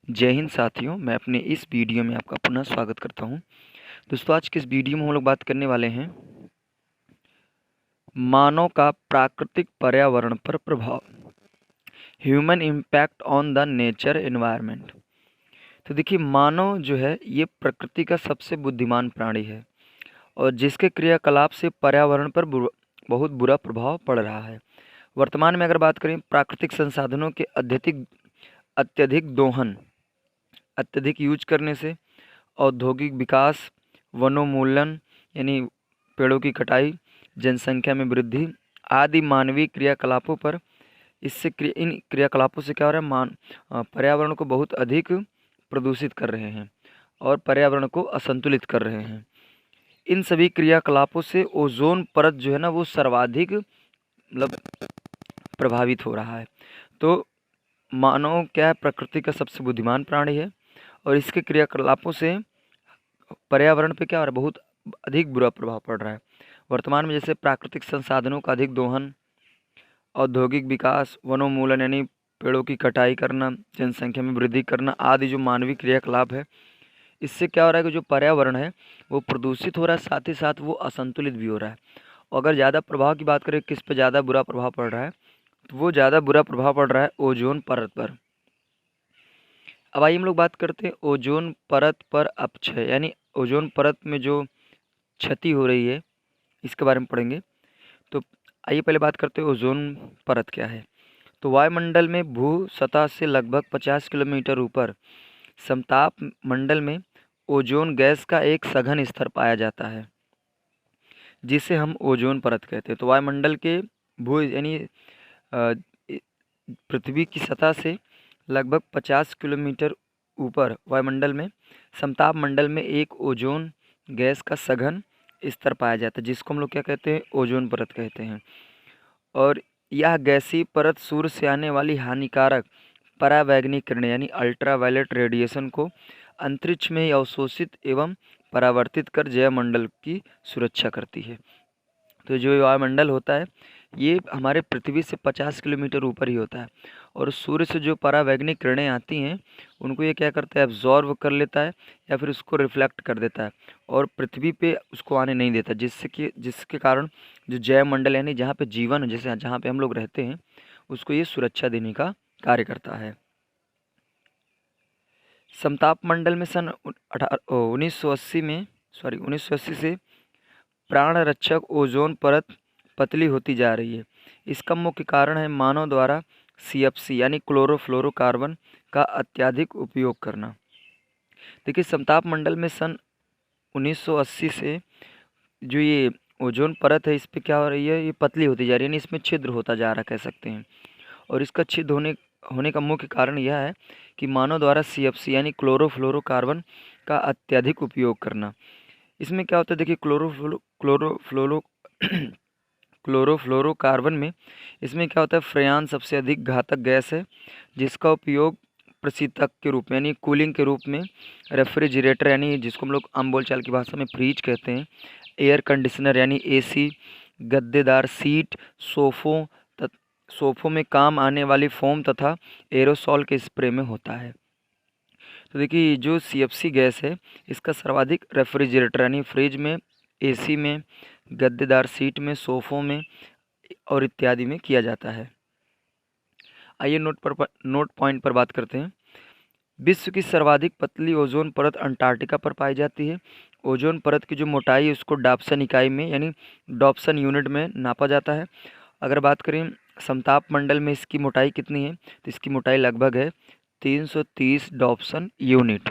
जय हिंद साथियों, मैं अपने इस वीडियो में आपका पुनः स्वागत करता हूं। दोस्तों, आज के इस वीडियो में हम लोग बात करने वाले हैं मानव का प्राकृतिक पर्यावरण पर प्रभाव, human impact on the nature environment. तो देखिए, मानव जो है ये प्रकृति का सबसे बुद्धिमान प्राणी है और जिसके क्रियाकलाप से पर्यावरण पर बहुत बुरा प्रभाव पड़ रहा है। वर्तमान में अगर बात करें, प्राकृतिक संसाधनों के अत्यधिक दोहन, अत्यधिक यूज करने से औद्योगिक विकास, वनोन्मूलन यानी पेड़ों की कटाई, जनसंख्या में वृद्धि आदि मानवीय क्रियाकलापों पर इन क्रियाकलापों से क्या हो रहा है, पर्यावरण को बहुत अधिक प्रदूषित कर रहे हैं और पर्यावरण को असंतुलित कर रहे हैं। इन सभी क्रियाकलापों से ओजोन परत जो है ना, वो सर्वाधिक प्रभावित हो रहा है। तो मानव क्या है, प्रकृति का सबसे बुद्धिमान प्राणी है और इसके क्रियाकलापों से पर्यावरण पे क्या हो रहा है, बहुत अधिक बुरा प्रभाव पड़ रहा है। वर्तमान में जैसे प्राकृतिक संसाधनों का अधिक दोहन, औद्योगिक विकास, वनोन्मूलन यानी पेड़ों की कटाई करना, जनसंख्या में वृद्धि करना आदि जो मानवीय क्रियाकलाप है, इससे क्या हो रहा है कि जो पर्यावरण है वो प्रदूषित हो रहा है, साथ ही साथ वो असंतुलित भी हो रहा है। और अगर ज़्यादा प्रभाव की बात करें, किस पर ज़्यादा बुरा प्रभाव पड़ रहा है, तो वो ज़्यादा बुरा प्रभाव पड़ रहा है ओजोन परत पर। अब आइए हम लोग बात करते हैं ओजोन परत पर अपक्षय, यानी ओजोन परत में जो क्षति हो रही है, इसके बारे में पढ़ेंगे। तो आइए पहले बात करते हैं ओजोन परत क्या है। तो वायुमंडल में भू सतह से लगभग 50 किलोमीटर ऊपर समताप मंडल में ओजोन गैस का एक सघन स्तर पाया जाता है, जिसे हम ओजोन परत कहते हैं। तो वायुमंडल के भू यानी पृथ्वी की सतह से लगभग 50 किलोमीटर ऊपर वायुमंडल में समताप मंडल में एक ओजोन गैस का सघन स्तर पाया जाता है, जिसको हम लोग क्या कहते हैं, ओजोन परत कहते हैं। और यह गैसीय परत सूर्य से आने वाली हानिकारक परावैंगनी किरणें यानी अल्ट्रावायलेट रेडिएशन को अंतरिक्ष में अवशोषित एवं परावर्तित कर जैवमंडल की सुरक्षा करती है। तो जो वायुमंडल होता है ये हमारे पृथ्वी से 50 किलोमीटर ऊपर ही होता है और सूर्य से जो परावैंगनिक किरणें आती हैं उनको ये क्या करता है, एब्जॉर्व कर लेता है या फिर उसको रिफ्लेक्ट कर देता है और पृथ्वी पे उसको आने नहीं देता, जिसके कारण जो जैवमंडल यानी जहाँ पे जीवन, जैसे जहाँ पे हम लोग रहते हैं, उसको ये सुरक्षा देने का कार्य करता है। समताप मंडल में सन 1980 से प्राण रक्षक ओजोन परत पतली होती जा रही है। इसका मुख्य कारण है मानव द्वारा CFC यानी क्लोरोफ्लोरोकार्बन का अत्यधिक उपयोग करना। देखिए, समताप मंडल में सन 1980 से जो ये ओजोन परत है, इस पर क्या हो रही है, ये पतली होती जा रही है, यानी इसमें छिद्र होता जा रहा कह सकते हैं। और इसका छिद्र होने का मुख्य कारण यह है कि मानव द्वारा CFC यानी क्लोरोफ्लोरोकार्बन का अत्यधिक उपयोग करना। इसमें क्या होता है, देखिए, क्लोरोफ्लोरोकार्बन में इसमें क्या होता है, फ्रेयान सबसे अधिक घातक गैस है, जिसका उपयोग प्रशीतक के रूप में यानी कूलिंग के रूप में, रेफ्रिजरेटर यानी जिसको हम लोग आम बोलचाल की भाषा में फ्रीज कहते हैं, एयर कंडीशनर यानी AC, गद्देदार सीट, सोफ़ों में काम आने वाली फोम तथा एरोसॉल के स्प्रे में होता है। तो देखिए, जो CFC गैस है इसका सर्वाधिक रेफ्रिजरेटर यानी फ्रिज में, AC में, गद्देदार सीट में, सोफ़ों में और इत्यादि में किया जाता है। आइए नोट पॉइंट पर बात करते हैं। विश्व की सर्वाधिक पतली ओजोन परत अंटार्कटिका पर पाई जाती है। ओजोन परत की जो मोटाई है उसको डॉप्सन इकाई में यानी डॉप्सन यूनिट में नापा जाता है। अगर बात करें समताप मंडल में इसकी मोटाई कितनी है, तो इसकी मोटाई लगभग है 330 डॉप्सन यूनिट।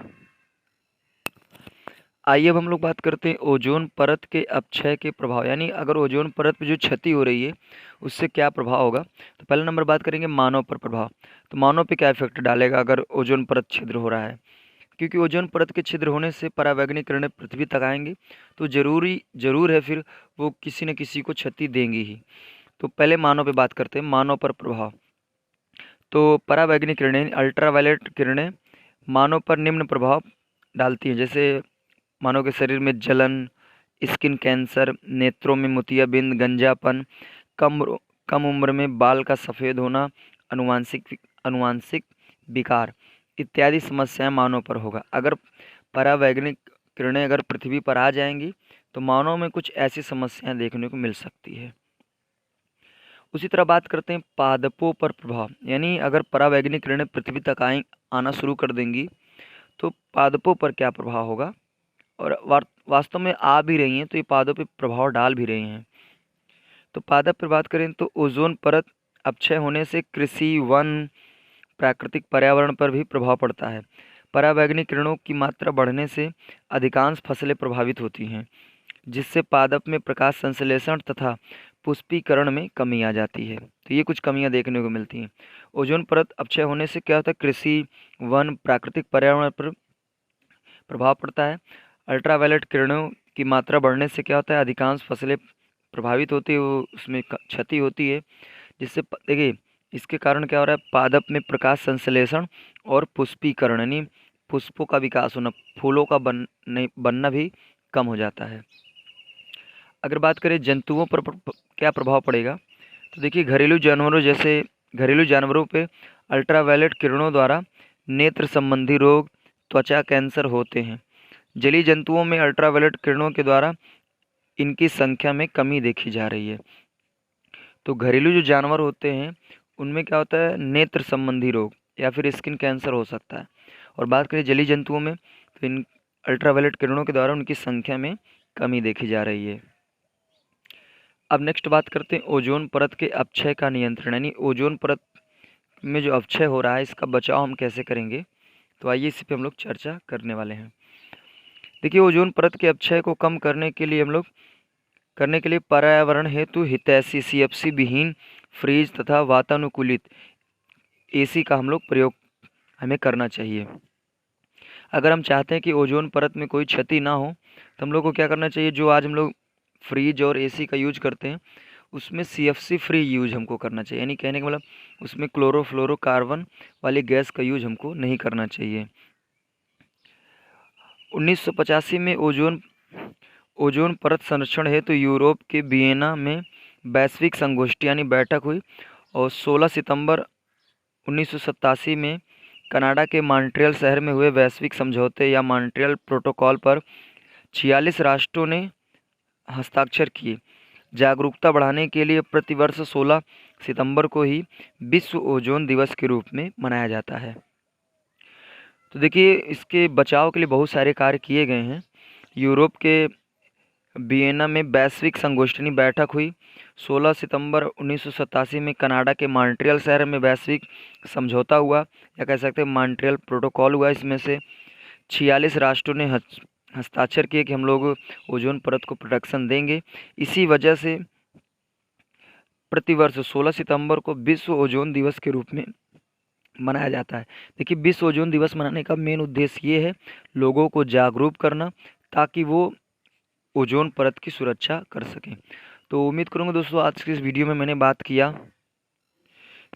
आइए अब हम लोग बात करते हैं ओजोन परत के अपक्षय के प्रभाव, यानी अगर ओजोन परत पे जो क्षति हो रही है उससे क्या प्रभाव होगा। तो पहला नंबर बात करेंगे मानव पर प्रभाव। तो मानव पे क्या इफेक्ट डालेगा अगर ओजोन परत छिद्र हो रहा है, क्योंकि ओजोन परत के छिद्र होने से परावैंगनिक किरणें पृथ्वी तक आएंगी, तो जरूर है फिर वो किसी न किसी को क्षति देंगी ही। तो पहले मानव पे बात करते हैं, मानव पर प्रभाव। तो परावैंगनिक किरणें अल्ट्रावायलेट किरणें मानव पर निम्न प्रभाव डालती हैं, जैसे मानव के शरीर में जलन, स्किन कैंसर, नेत्रों में मोतियाबिंद, गंजापन, कम कम उम्र में बाल का सफ़ेद होना, अनुवांशिक विकार। इत्यादि समस्याएं मानव पर होगा। अगर परावैगनिक किरणें अगर पृथ्वी पर आ जाएंगी तो मानव में कुछ ऐसी समस्याएं देखने को मिल सकती है। उसी तरह बात करते हैं पादपों पर प्रभाव, यानी अगर परावैगनिक किरणें पृथ्वी तक आना शुरू कर देंगी तो पादपों पर क्या प्रभाव होगा, और वास्तव में आ भी रही हैं तो ये पादों पर प्रभाव डाल भी रही हैं। तो पादप पर बात करें तो ओजोन परत अपक्षय होने से कृषि, वन, प्राकृतिक पर्यावरण पर भी प्रभाव पड़ता है। परावैगनिक किरणों की मात्रा बढ़ने से अधिकांश फसलें प्रभावित होती हैं, जिससे पादप में प्रकाश संश्लेषण तथा पुष्पीकरण में कमी आ जाती है। तो ये कुछ कमियां देखने को मिलती हैं। ओजोन परत अपक्षय होने से क्या होता है, कृषि, वन, प्राकृतिक पर्यावरण पर प्रभाव पड़ता है। अल्ट्रावायलेट किरणों की मात्रा बढ़ने से क्या होता है, अधिकांश फसलें प्रभावित होती है, वो उसमें क्षति होती है, जिससे देखिए इसके कारण क्या हो रहा है, पादप में प्रकाश संश्लेषण और पुष्पीकरण यानी पुष्पों का विकास होना, फूलों का बनना भी कम हो जाता है। अगर बात करें जंतुओं पर क्या प्रभाव पड़ेगा, तो देखिए घरेलू जानवरों पे अल्ट्रावायलेट किरणों द्वारा नेत्र संबंधी रोग, त्वचा कैंसर होते हैं। जलीय जंतुओं में अल्ट्रावायलेट किरणों के द्वारा इनकी संख्या में कमी देखी जा रही है। तो घरेलू जो जानवर होते हैं उनमें क्या होता है, नेत्र संबंधी रोग या फिर स्किन कैंसर हो सकता है। और बात करें जलीय जंतुओं में तो इन अल्ट्रावायलेट किरणों के द्वारा उनकी संख्या में कमी देखी जा रही है। अब नेक्स्ट बात करते हैं ओजोन परत के अपक्षय का नियंत्रण, यानी ओजोन परत में जो अपक्षय हो रहा है इसका बचाव हम कैसे करेंगे। तो आइए इसी पे हम लोग चर्चा करने वाले हैं। देखिए ओजोन परत के अपक्षय को कम करने के लिए पर्यावरण हेतु हितैषी CFC विहीन फ्रीज तथा वातानुकूलित AC का हम लोग प्रयोग हमें करना चाहिए। अगर हम चाहते हैं कि ओजोन परत में कोई क्षति ना हो तो हम लोग को क्या करना चाहिए, जो आज हम लोग फ्रीज और AC का यूज करते हैं उसमें CFC फ्री यूज हमको करना चाहिए, यानी कहने का मतलब उसमें क्लोरोफ्लोरोकार्बन वाली गैस का यूज हमको नहीं करना चाहिए। 1985 में ओजोन परत संरक्षण हेतु यूरोप के वियना में वैश्विक संगोष्ठी यानी बैठक हुई, और 16 सितंबर 1987 में कनाडा के मॉन्ट्रियल शहर में हुए वैश्विक समझौते या मॉन्ट्रियल प्रोटोकॉल पर 46 राष्ट्रों ने हस्ताक्षर किए। जागरूकता बढ़ाने के लिए प्रतिवर्ष 16 सितंबर को ही विश्व ओजोन दिवस के रूप में मनाया जाता है। तो देखिए इसके बचाव के लिए बहुत सारे कार्य किए गए हैं। यूरोप के वियना में वैश्विक संगोष्ठी बैठक हुई, 16 सितंबर 1987 में कनाडा के मॉन्ट्रियल शहर में वैश्विक समझौता हुआ या कह सकते हैं मॉन्ट्रियल प्रोटोकॉल हुआ। इसमें से 46 राष्ट्रों ने हस्ताक्षर किए कि हम लोग ओजोन परत को प्रोटेक्शन देंगे। इसी वजह से प्रतिवर्ष 16 सितंबर को विश्व ओजोन दिवस के रूप में मनाया जाता है। देखिए विश्व ओजोन दिवस मनाने का मेन उद्देश्य ये है लोगों को जागरूक करना, ताकि वो ओजोन परत की सुरक्षा कर सकें। तो उम्मीद करूँगा दोस्तों आज की इस वीडियो में मैंने बात किया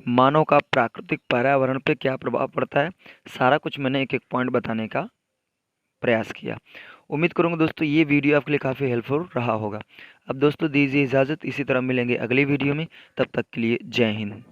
मानव का प्राकृतिक पर्यावरण पे क्या प्रभाव पड़ता है, सारा कुछ मैंने एक एक पॉइंट बताने का प्रयास किया। उम्मीद करूँगा दोस्तों ये वीडियो आपके लिए काफ़ी हेल्पफुल रहा होगा। अब दोस्तों दीजिए इजाज़त, इसी तरह मिलेंगे अगली वीडियो में, तब तक के लिए जय हिंद।